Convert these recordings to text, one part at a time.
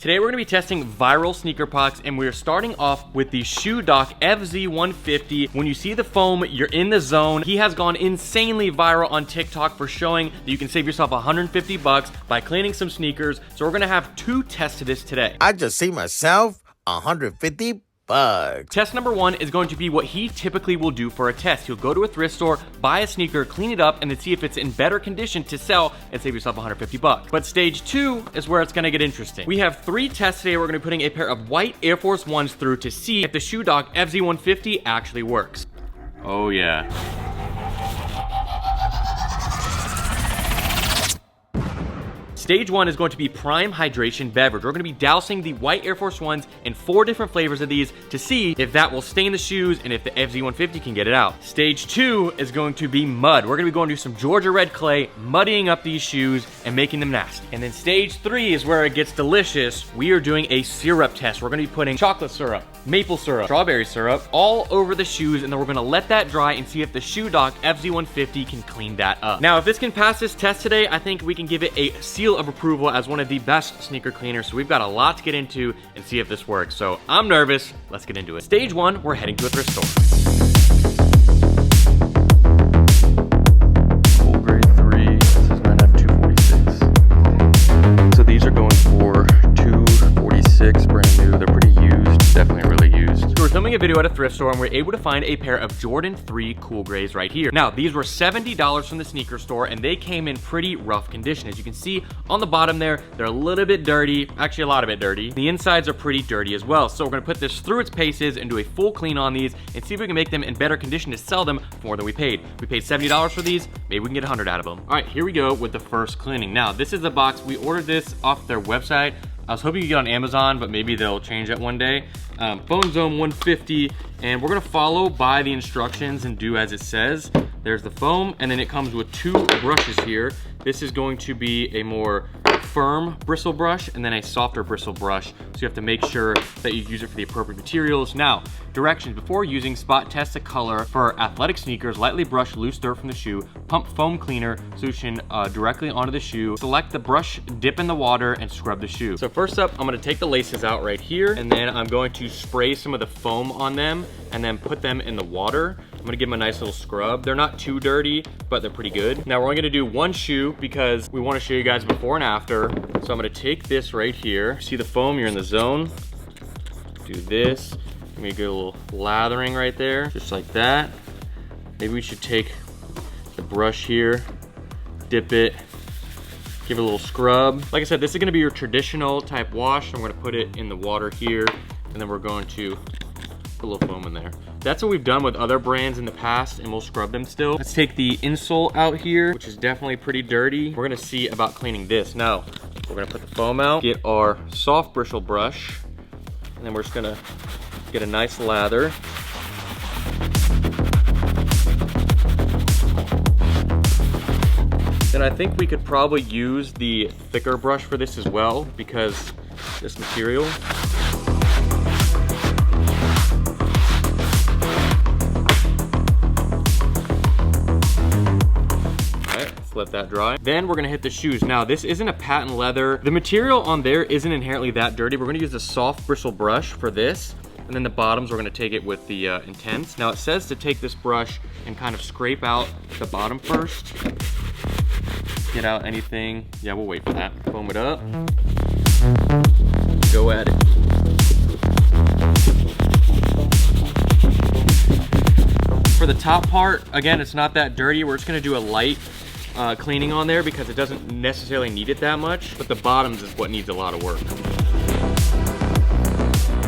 Today we're going to be testing viral sneaker pucks, and we're starting off with the Shoe Doc Fz150. When you see the foam, you're in the zone. He has gone insanely viral on TikTok for showing that you can save yourself 150 bucks by cleaning some sneakers. So we're going to have two tests to this today. I just see myself 150 bucks. Test number one is going to be what he typically will do for a test. He'll go to a thrift store, buy a sneaker, clean it up, and then see if it's in better condition to sell and save yourself 150 bucks. But stage two is where it's gonna get interesting. We have three tests today. We're gonna be putting a pair of white Air Force Ones through to see if the Shoe Doc Fz150 actually works. Oh yeah. Stage one is going to be prime hydration beverage. We're going to be dousing the white Air Force Ones in 4 different flavors of these to see if that will stain the shoes and if the Fz150 can get it out. Stage two is going to be mud. We're going to be going to some Georgia red clay, muddying up these shoes and making them nasty. And then stage three is where it gets delicious. We are doing a syrup test. We're going to be putting chocolate syrup, maple syrup, strawberry syrup all over the shoes, and then we're going to let that dry and see if the Shoe Doc Fz150 can clean that up. Now, if this can pass this test today, I think we can give it a seal of approval as one of the best sneaker cleaners. So we've got a lot to get into and see if this works. So I'm nervous. Let's get into it. Stage one, we're heading to a thrift store. Full grade 3. This is 9F246. So these are going for $246, brand new. They're pretty used, definitely really used. So we're filming a video at a thrift store and we're able to find a pair of Jordan 3 cool grays right here. Now, these were $70 from the sneaker store and they came in pretty rough condition. As you can see on the bottom there, they're a little bit dirty, actually a lot of it dirty. The insides are pretty dirty as well. So we're gonna put this through its paces and do a full clean on these and see if we can make them in better condition to sell them for more than we paid. We paid $70 for these, maybe we can get 100 out of them. All right, here we go with the first cleaning. Now, this is the box. We ordered this off their website. I was hoping you could get on Amazon, but maybe they'll change that one day. Fz150, and we're gonna follow by the instructions and do as it says. There's the foam, and then it comes with 2 brushes here. This is going to be a more firm bristle brush and then a softer bristle brush. So you have to make sure that you use it for the appropriate materials. Now, directions: before using, spot test the color. For athletic sneakers, lightly brush loose dirt from the shoe, pump foam cleaner solution directly onto the shoe, select the brush, dip in the water, and scrub the shoe. So first up, I'm gonna take the laces out right here, and then I'm going to spray some of the foam on them and then put them in the water. I'm gonna give them a nice little scrub. They're not too dirty, but they're pretty good. Now we're only gonna do one shoe because we wanna show you guys before and after. So I'm gonna take this right here. See the foam, you're in the zone. Do this. Maybe get a little lathering right there, just like that. Maybe we should take the brush here, dip it, give it a little scrub. Like I said, this is gonna be your traditional type wash. I'm gonna put it in the water here, and then we're going to put a little foam in there. That's what we've done with other brands in the past, and we'll scrub them still. Let's take the insole out here, which is definitely pretty dirty. We're gonna see about cleaning this. Now, we're gonna put the foam out, get our soft bristle brush, and then we're just gonna get a nice lather. Then I think we could probably use the thicker brush for this as well, because this material. Let that dry. Then we're gonna hit the shoes. Now, this isn't a patent leather. The material on there isn't inherently that dirty. We're gonna use a soft bristle brush for this. And then the bottoms, we're gonna take it with the Intense. Now, it says to take this brush and kind of scrape out the bottom first. Get out anything. Yeah, we'll wait for that. Foam it up. Go at it. For the top part, again, it's not that dirty. We're just gonna do a light cleaning on there because it doesn't necessarily need it that much, but the bottoms is what needs a lot of work.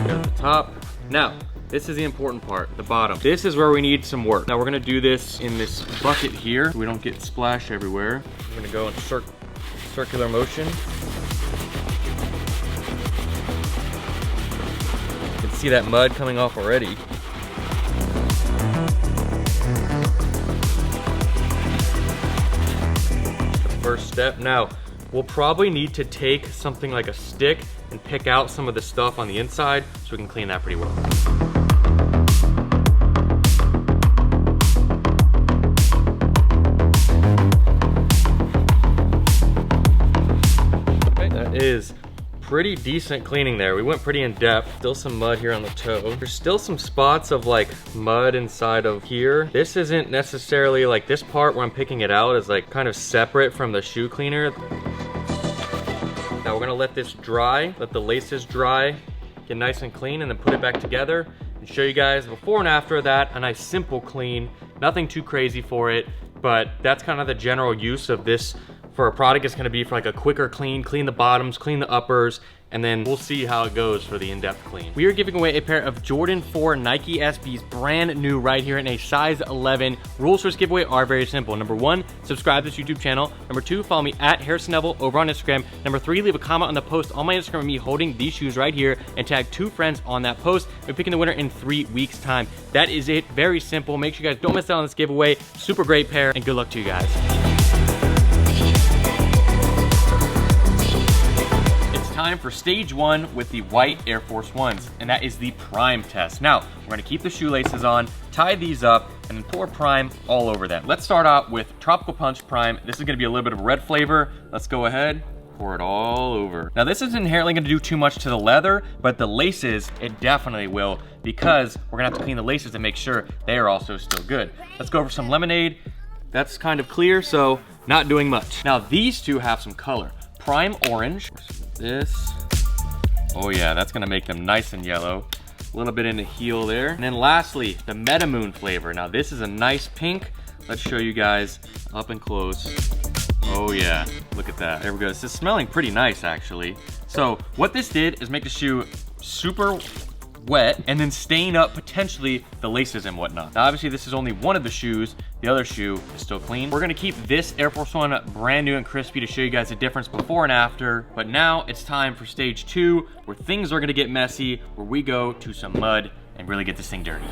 Got the top. Now, this is the important part, the bottom. This is where we need some work. Now we're gonna do this in this bucket here so we don't get splashed everywhere. We're gonna go in circular motion. You can see that mud coming off already. First step. Now, we'll probably need to take something like a stick and pick out some of the stuff on the inside so we can clean that pretty well. Okay, that is pretty decent cleaning there. We went pretty in depth. Still some mud here on the toe. There's still some spots of like mud inside of here. This isn't necessarily like, this part where I'm picking it out is like kind of separate from the shoe cleaner. Now we're gonna let this dry, let the laces dry, get nice and clean, and then put it back together and show you guys before and after that, a nice simple clean. Nothing too crazy for it, but that's kind of the general use of this for a product. Is gonna be for like a quicker clean the bottoms, clean the uppers, and then we'll see how it goes for the in-depth clean. We are giving away a pair of Jordan 4 Nike SBs, brand new right here in a size 11. Rules for this giveaway are very simple. Number 1, subscribe to this YouTube channel. Number 2, follow me at harrisonnevel over on Instagram. Number 3, leave a comment on the post on my Instagram of me holding these shoes right here and tag 2 friends on that post. We're picking the winner in 3 weeks time. That is it, very simple. Make sure you guys don't miss out on this giveaway. Super great pair, and good luck to you guys. Time for stage 1 with the white Air Force Ones, and that is the prime test. Now, we're gonna keep the shoelaces on, tie these up, and then pour prime all over them. Let's start out with Tropical Punch Prime. This is gonna be a little bit of a red flavor. Let's go ahead, pour it all over. Now, this isn't inherently gonna do too much to the leather, but the laces, it definitely will, because we're gonna have to clean the laces to make sure they are also still good. Let's go over some lemonade. That's kind of clear, so not doing much. Now, these two have some color. Prime Orange. This, oh yeah, that's gonna make them nice and yellow. A little bit in the heel there. And then lastly, the Metamoon flavor. Now this is a nice pink. Let's show you guys up and close. Oh yeah, look at that. There we go. This is smelling pretty nice actually. So what this did is make the shoe super wet and then stain up potentially the laces and whatnot. Now obviously this is only one of the shoes. The other shoe is still clean. We're gonna keep this Air Force One brand new and crispy to show you guys the difference before and after. But now it's time for stage 2, where things are gonna get messy, where we go to some mud and really get this thing dirty.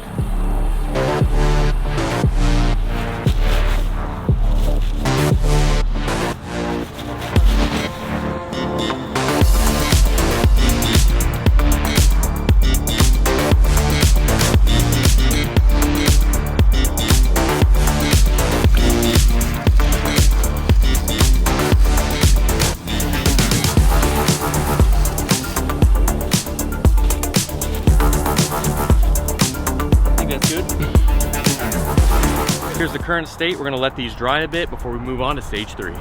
Here's the current state. We're gonna let these dry a bit before we move on to stage 3.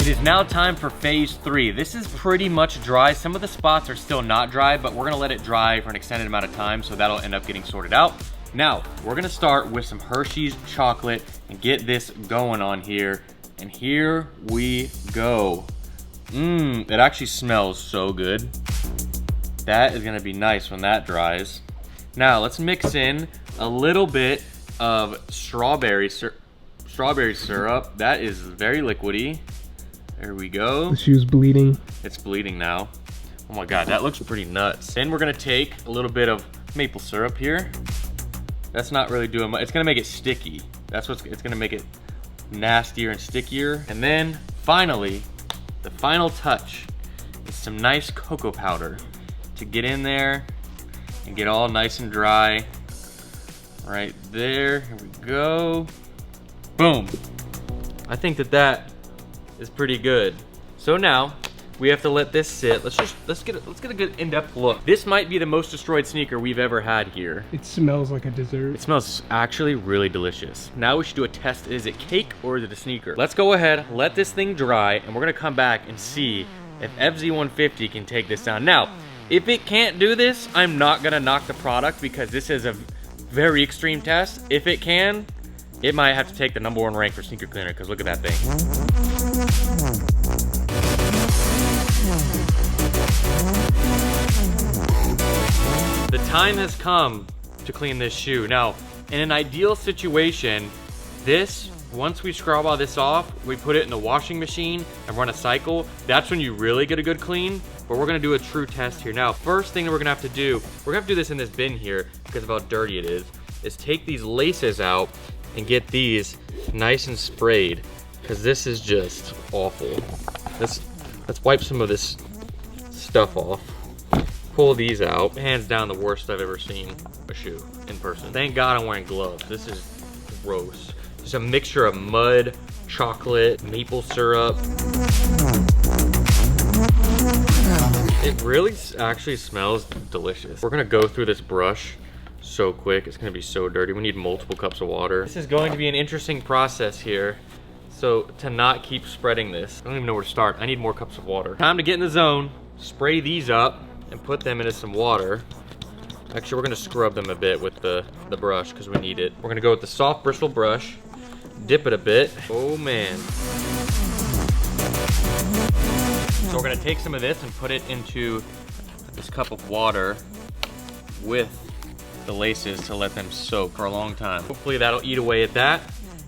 It is now time for phase 3. This is pretty much dry. Some of the spots are still not dry, but we're gonna let it dry for an extended amount of time, so that'll end up getting sorted out. Now, we're gonna start with some Hershey's chocolate and get this going on here. And here we go. It actually smells so good. That is gonna be nice when that dries. Now let's mix in a little bit of strawberry syrup. That is very liquidy. There we go. The shoe's bleeding. It's bleeding now. Oh my God, that looks pretty nuts. Then we're gonna take a little bit of maple syrup here. That's not really doing much. It's gonna make it sticky. That's what's, it's gonna make it nastier and stickier. And then finally, the final touch is some nice cocoa powder to get in there and get all nice and dry. Right there, here we go. Boom. I think that is pretty good. So now we have to let this sit. Let's get a good in-depth look. This might be the most destroyed sneaker we've ever had here. It smells like a dessert. It smells actually really delicious. Now we should do a test. Is it cake or is it a sneaker? Let's go ahead, let this thing dry, and we're gonna come back and see if Fz150 can take this down. Now, if it can't do this, I'm not gonna knock the product because this is a very extreme test. If it can, it might have to take the #1 rank for sneaker cleaner, because look at that thing. The time has come to clean this shoe. Now, in an ideal situation, once we scrub all this off, we put it in the washing machine and run a cycle. That's when you really get a good clean, but we're gonna do a true test here. Now, first thing that we're gonna have to do, we're gonna have to do this in this bin here because of how dirty it is take these laces out and get these nice and sprayed, because this is just awful. Let's wipe some of this stuff off. Pull these out. Hands down the worst I've ever seen a shoe in person. Thank God I'm wearing gloves. This is gross. There's a mixture of mud, chocolate, maple syrup. It really actually smells delicious. We're gonna go through this brush so quick. It's gonna be so dirty. We need multiple cups of water. This is going to be an interesting process here. So to not keep spreading this, I don't even know where to start. I need more cups of water. Time to get in the zone, spray these up and put them into some water. Actually, we're gonna scrub them a bit with the brush because we need it. We're gonna go with the soft bristle brush, dip it a bit. Oh man. So we're gonna take some of this and put it into this cup of water with the laces to let them soak for a long time. Hopefully that'll eat away at that.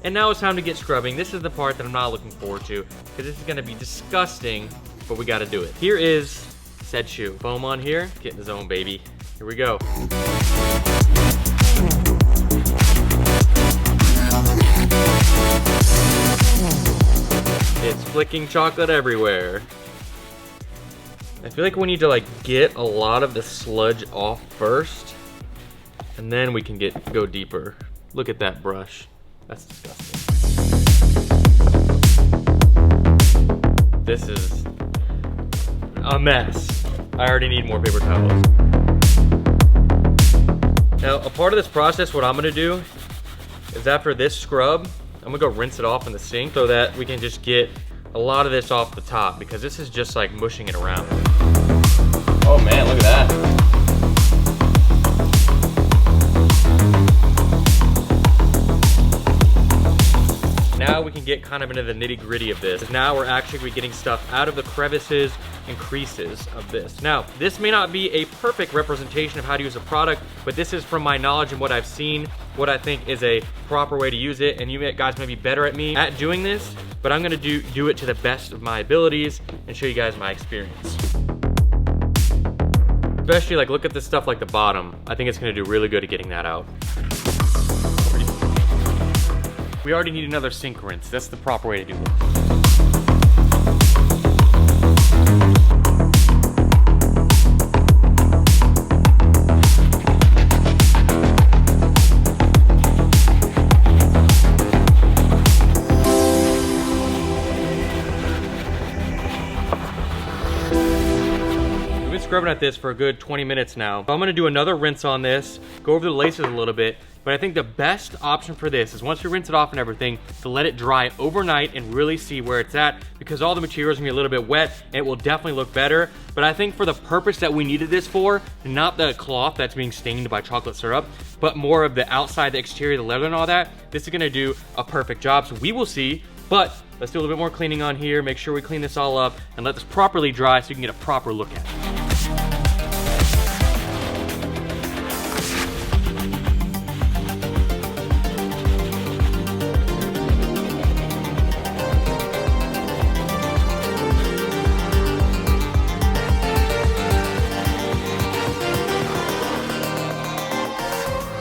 And now it's time to get scrubbing. This is the part that I'm not looking forward to because this is gonna be disgusting, but we gotta do it. Here is said shoe. Foam on here, get in the zone, baby. Here we go. It's flicking chocolate everywhere. I feel like we need to like get a lot of the sludge off first, and then we can go deeper. Look at that brush. That's disgusting. This is a mess. I already need more paper towels. Now, a part of this process, what I'm gonna do is after this scrub, I'm gonna go rinse it off in the sink so that we can just get a lot of this off the top because this is just like mushing it around. Oh man, look at that. Now we can get kind of into the nitty gritty of this. Now we're actually getting stuff out of the crevices and creases of this. Now, this may not be a perfect representation of how to use a product, but this is from my knowledge and what I've seen, what I think is a proper way to use it. And you guys may be better at me at doing this, but I'm gonna do it to the best of my abilities and show you guys my experience. Especially like, look at this stuff like the bottom. I think it's gonna do really good at getting that out. We already need another sink rinse. That's the proper way to do this. We've been scrubbing at this for a good 20 minutes now. So I'm gonna do another rinse on this, go over the laces a little bit, but I think the best option for this is once we rinse it off and everything, to let it dry overnight and really see where it's at, because all the material is gonna be a little bit wet and it will definitely look better. But I think for the purpose that we needed this for, not the cloth that's being stained by chocolate syrup, but more of the outside, the exterior, the leather and all that, this is gonna do a perfect job. So we will see, but let's do a little bit more cleaning on here, make sure we clean this all up and let this properly dry so you can get a proper look at it.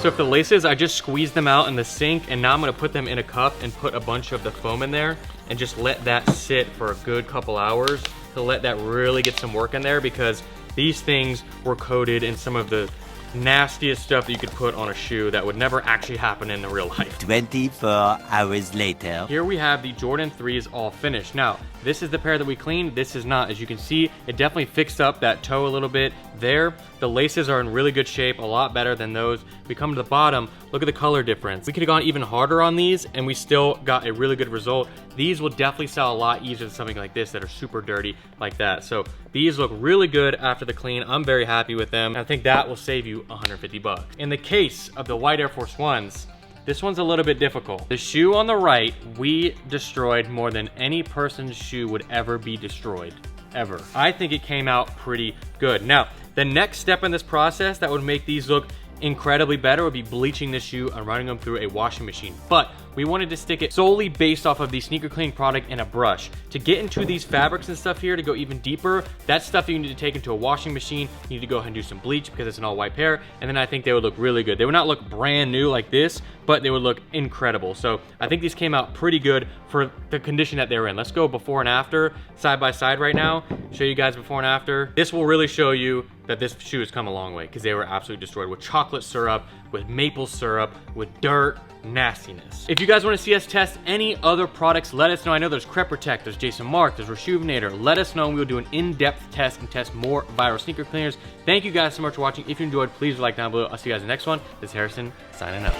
So if the laces, I just squeezed them out in the sink, and now I'm gonna put them in a cup and put a bunch of the foam in there and just let that sit for a good couple hours to let that really get some work in there, because these things were coated in some of the nastiest stuff that you could put on a shoe that would never actually happen in the real life. 24 hours later. Here we have the Jordan 3s all finished. Now, this is the pair that we cleaned. This is not. As you can see, it definitely fixed up that toe a little bit there. The laces are in really good shape, a lot better than those. We come to the bottom, look at the color difference. We could have gone even harder on these and we still got a really good result. These will definitely sell a lot easier than something like this that are super dirty like that. So these look really good after the clean. I'm very happy with them. I think that will save you 150 bucks. In the case of the white Air Force Ones, this one's a little bit difficult. The shoe on the right, we destroyed more than any person's shoe would ever be destroyed, ever. I think it came out pretty good. Now, the next step in this process that would make these look incredibly better would be bleaching the shoe and running them through a washing machine. But we wanted to stick it solely based off of the sneaker cleaning product and a brush. To get into these fabrics and stuff here, to go even deeper, that's stuff you need to take into a washing machine. You need to go ahead and do some bleach because it's an all white pair, and then I think they would look really good. They would not look brand new like this, but they would look incredible. So I think these came out pretty good for the condition that they're in. Let's go before and after, side by side right now, show you guys before and after. This will really show you that this shoe has come a long way, because they were absolutely destroyed with chocolate syrup, with maple syrup, with dirt, nastiness. If you guys want to see us test any other products, let us know. I know there's Crep Protect, there's Jason Mark, there's Reshoevnator. Let us know and we'll do an in-depth test and test more viral sneaker cleaners. Thank you guys so much for watching. If you enjoyed, please like down below. I'll see you guys in the next one. This is Harrison signing out.